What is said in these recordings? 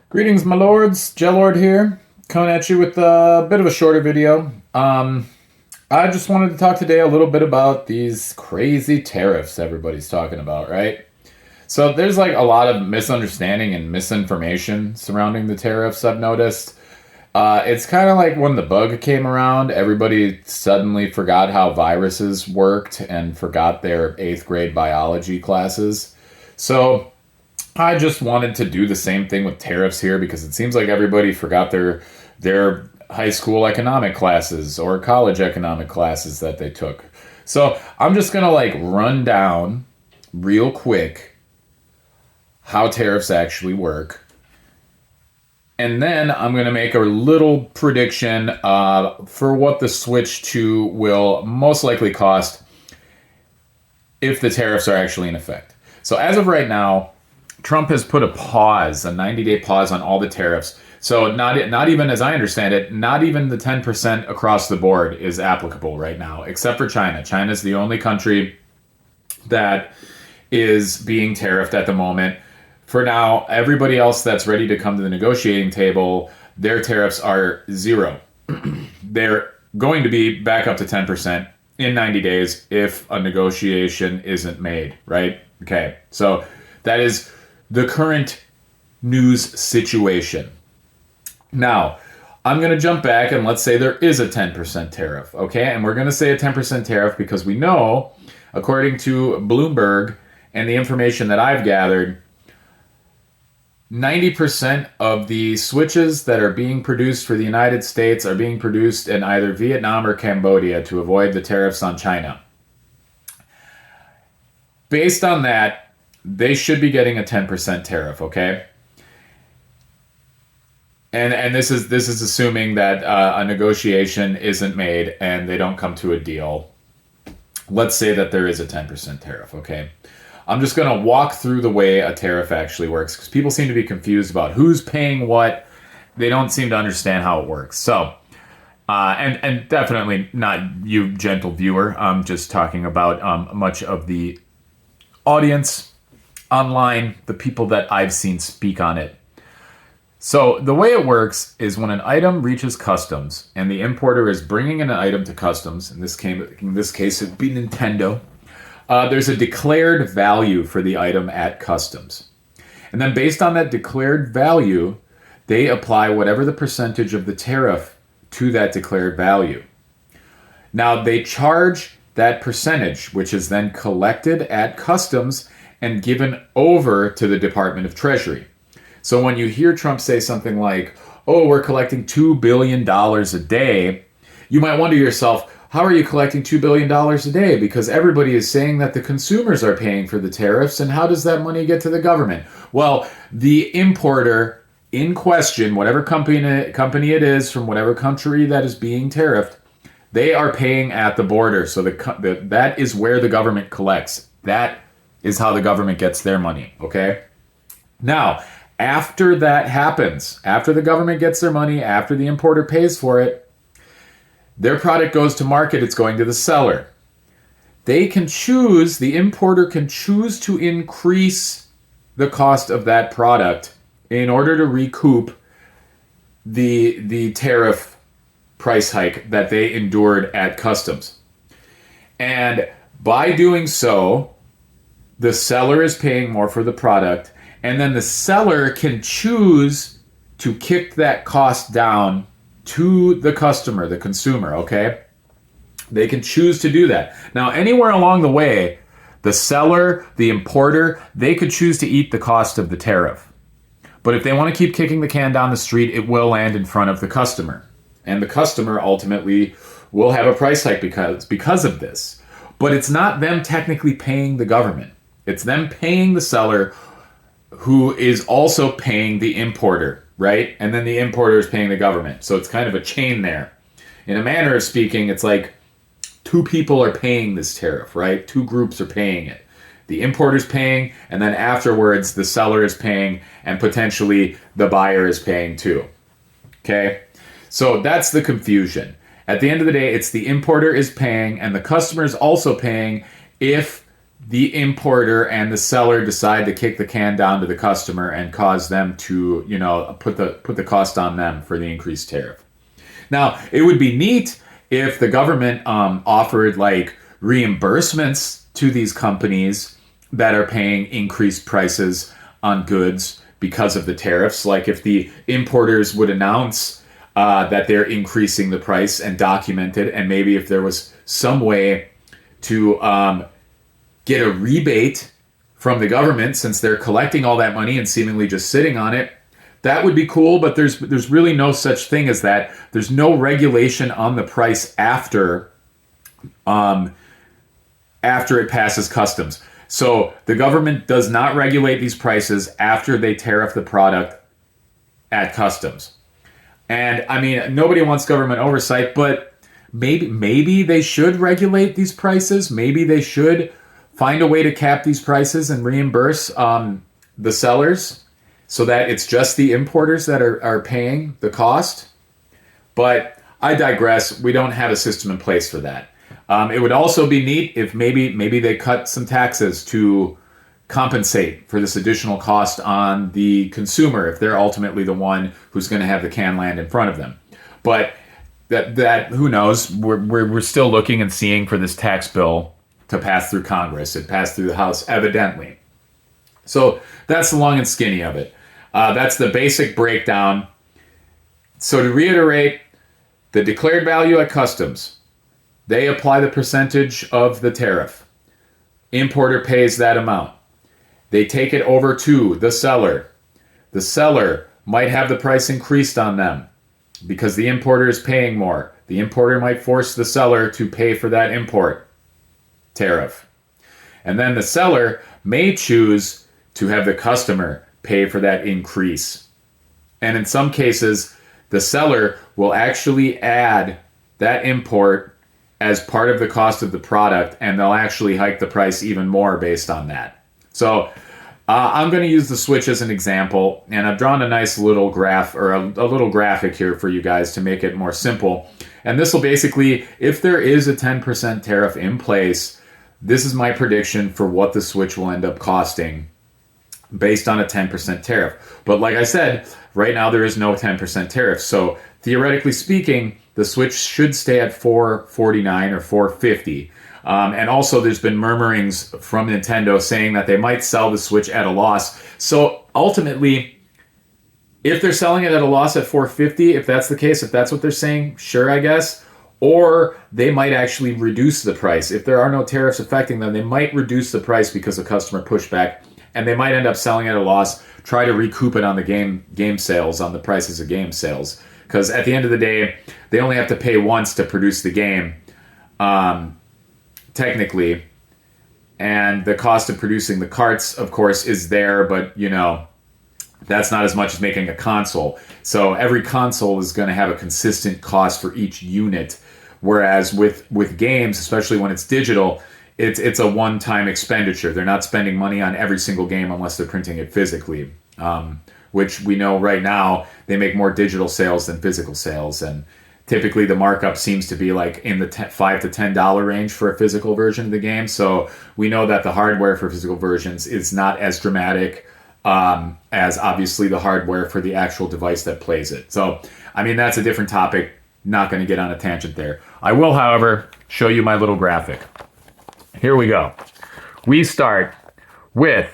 Greetings, my lords. Lord here, coming at you with a bit of a shorter video. I just wanted to talk today a little bit about these crazy tariffs everybody's talking about, right? So there's like a lot of misunderstanding and misinformation surrounding the tariffs, I've noticed. It's kind of like when the bug came around, everybody suddenly forgot how viruses worked and forgot their 8th grade biology classes. So I just wanted to do the same thing with tariffs here because it seems like everybody forgot their high school economic classes or college economic classes that they took. So I'm just gonna like run down real quick how tariffs actually work. And then I'm going to make a little prediction for what the switch to will most likely cost if the tariffs are actually in effect. So as of right now, Trump has put a 90-day pause on all the tariffs. So not even, as I understand it, not even the 10% across the board is applicable right now, except for China. China's the only country that is being tariffed at the moment. For now, everybody else that's ready to come to the negotiating table, their tariffs are zero. They're going to be back up to 10% in 90 days if a negotiation isn't made, right? Okay, so that is the current news situation. Now, I'm going to jump back and let's say there is a 10% tariff, okay? And we're going to say a 10% tariff because we know, according to Bloomberg and the information that I've gathered, 90% of the switches that are being produced for the United States are being produced in either Vietnam or Cambodia to avoid the tariffs on China. Based on that, they should be getting a 10% tariff, okay? And this is assuming that a negotiation isn't made and they don't come to a deal. Let's say that there is a 10% tariff, okay? I'm just going to walk through the way a tariff actually works because people seem to be confused about who's paying what. They don't seem to understand how it works. So, and definitely not you, gentle viewer. I'm just talking about much of the audience online, the people that I've seen speak on it. So the way it works is when an item reaches customs and the importer is bringing an item to customs, in this case it'd be Nintendo, there's a declared value for the item at customs. And then based on that declared value, they apply whatever the percentage of the tariff to that declared value. Now they charge that percentage, which is then collected at customs and given over to the Department of Treasury. So when you hear Trump say something like, oh, we're collecting $2 billion a day, you might wonder to yourself, how are you collecting $2 billion a day? Because everybody is saying that the consumers are paying for the tariffs, and how does that money get to the government? Well, the importer in question, whatever company it is from whatever country that is being tariffed, they are paying at the border. So that is where the government collects. That is how the government gets their money, okay? Now, after that happens, after the government gets their money, after the importer pays for it, their product goes to market, it's going to the seller. The importer can choose to increase the cost of that product in order to recoup the tariff price hike that they endured at customs. And by doing so, the seller is paying more for the product, and then the seller can choose to kick that cost down to the customer, the consumer, okay? They can choose to do that. Now, anywhere along the way, the seller, the importer, they could choose to eat the cost of the tariff. But if they want to keep kicking the can down the street, it will land in front of the customer. And the customer ultimately will have a price hike because of this. But it's not them technically paying the government. It's them paying the seller who is also paying the importer, right? And then the importer is paying the government. So it's kind of a chain there. In a manner of speaking, it's like two people are paying this tariff, right? Two groups are paying it. The importer's paying, and then afterwards the seller is paying, and potentially the buyer is paying too. Okay? So that's the confusion. At the end of the day, it's the importer is paying, and the customer is also paying if the importer and the seller decide to kick the can down to the customer and cause them to, put the cost on them for the increased tariff. Now, it would be neat if the government offered like reimbursements to these companies that are paying increased prices on goods because of the tariffs. Like if the importers would announce that they're increasing the price and document it, and maybe if there was some way to get a rebate from the government since they're collecting all that money and seemingly just sitting on it, that would be cool. But there's really no such thing as that. There's no regulation on the price after it passes customs. So the government does not regulate these prices after they tariff the product at customs. And I mean, nobody wants government oversight, but maybe they should regulate these prices. Maybe they should find a way to cap these prices and reimburse the sellers so that it's just the importers that are paying the cost. But I digress. We don't have a system in place for that. It would also be neat if maybe they cut some taxes to compensate for this additional cost on the consumer if they're ultimately the one who's going to have the can land in front of them. But that who knows? We're still looking and seeing for this tax bill to pass through Congress. It passed through the House, evidently. So that's the long and skinny of it. That's the basic breakdown. So to reiterate, the declared value at customs, they apply the percentage of the tariff. Importer pays that amount. They take it over to the seller. The seller might have the price increased on them because the importer is paying more. The importer might force the seller to pay for that import tariff. And then the seller may choose to have the customer pay for that increase. And in some cases, the seller will actually add that import as part of the cost of the product, and they'll actually hike the price even more based on that. So I'm going to use the switch as an example, and I've drawn a nice little graph or a little graphic here for you guys to make it more simple. And this will basically, if there is a 10% tariff in place, this is my prediction for what the switch will end up costing based on a 10% tariff. But like I said, right now there is no 10% tariff. So theoretically speaking, the switch should stay at $449 or $450. And also there's been murmurings from Nintendo saying that they might sell the Switch at a loss. So ultimately, if they're selling it at a loss at $450, if that's the case, if that's what they're saying, sure, I guess. Or they might actually reduce the price. If there are no tariffs affecting them, they might reduce the price because of customer pushback. And they might end up selling at a loss, try to recoup it on the game sales, on the prices of game sales. Because at the end of the day, they only have to pay once to produce the game, technically. And the cost of producing the carts, of course, is there, but, that's not as much as making a console. So every console is going to have a consistent cost for each unit. Whereas with games, especially when it's digital, it's a one-time expenditure. They're not spending money on every single game unless they're printing it physically. Which we know right now they make more digital sales than physical sales, and typically the markup seems to be like in the $5 to $10 range for a physical version of the game. So we know that the hardware for physical versions is not as dramatic as obviously the hardware for the actual device that plays it. So I mean, that's a different topic. Not going to get on a tangent there. I will, however, show you my little graphic. Here we go. We start with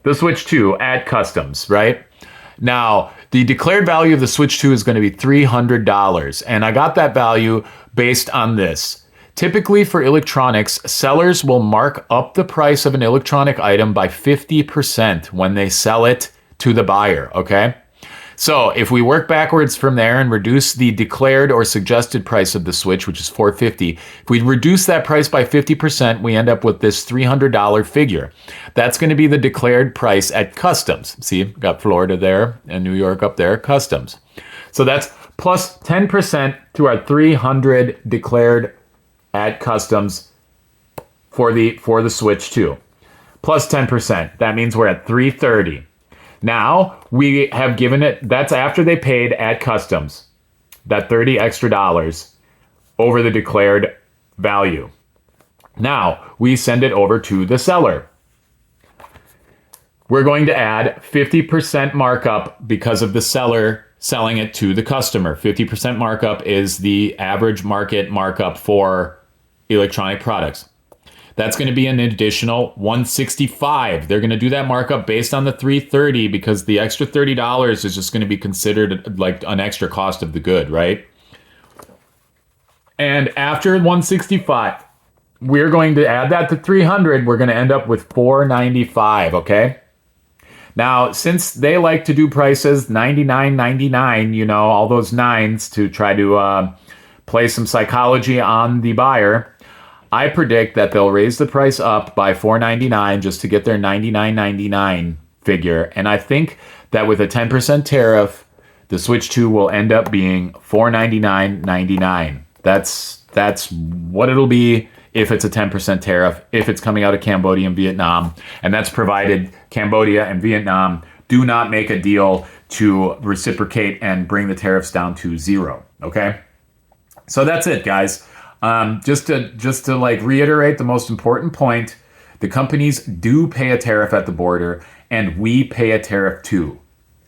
the Switch 2 at customs, right? Now, the declared value of the Switch 2 is going to be $300, and I got that value based on this. Typically for electronics, sellers will mark up the price of an electronic item by 50% when they sell it to the buyer, okay? So if we work backwards from there and reduce the declared or suggested price of the Switch, which is $450, if we reduce that price by 50%, we end up with this $300 figure. That's going to be the declared price at customs. See, got Florida there and New York up there, customs. So that's plus 10% to our $300 declared at customs for the Switch 2. Plus 10%. That means we're at $330. Now, we have given it, that's after they paid at customs, that $30 extra over the declared value. Now, we send it over to the seller. We're going to add 50% markup because of the seller selling it to the customer. 50% markup is the average market markup for electronic products. That's going to be an additional $165. They're going to do that markup based on the $330 because the extra $30 is just going to be considered like an extra cost of the good, right? And after $165, we're going to add that to $300. We're going to end up with $495, okay? Now, since they like to do prices $99.99, you know, all those nines to try to play some psychology on the buyer, I predict that they'll raise the price up by $4.99 just to get their $99.99 figure. And I think that with a 10% tariff, the Switch 2 will end up being $499.99. That's what it'll be if it's a 10% tariff, if it's coming out of Cambodia and Vietnam. And that's provided Cambodia and Vietnam do not make a deal to reciprocate and bring the tariffs down to zero. Okay? So that's it, guys. Just to like reiterate the most important point, the companies do pay a tariff at the border, and we pay a tariff too.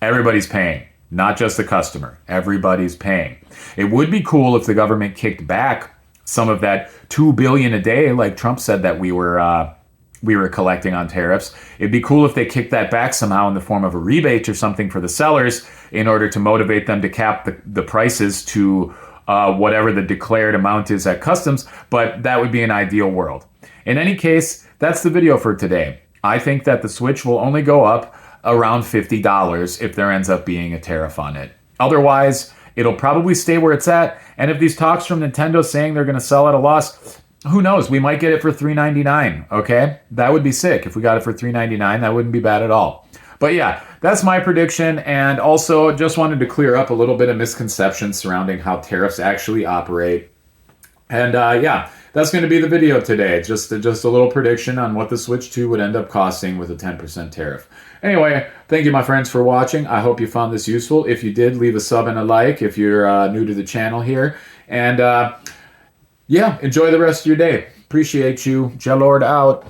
Everybody's paying, not just the customer. Everybody's paying. It would be cool if the government kicked back some of that $2 billion a day, like Trump said that we were collecting on tariffs. It'd be cool if they kicked that back somehow in the form of a rebate or something for the sellers in order to motivate them to cap the prices to whatever the declared amount is at customs, but that would be an ideal world. In any case, that's the video for today. I think that the Switch will only go up around $50 if there ends up being a tariff on it. Otherwise, it'll probably stay where it's at, and if these talks from Nintendo saying they're going to sell at a loss, who knows? We might get it for $3.99, okay? That would be sick. If we got it for $3.99, that wouldn't be bad at all. But yeah, that's my prediction, and also just wanted to clear up a little bit of misconceptions surrounding how tariffs actually operate. And yeah, that's going to be the video today. Just a little prediction on what the Switch 2 would end up costing with a 10% tariff. Anyway, thank you, my friends, for watching. I hope you found this useful. If you did, leave a sub and a like if you're new to the channel here. And yeah, enjoy the rest of your day. Appreciate you. J-Lord out.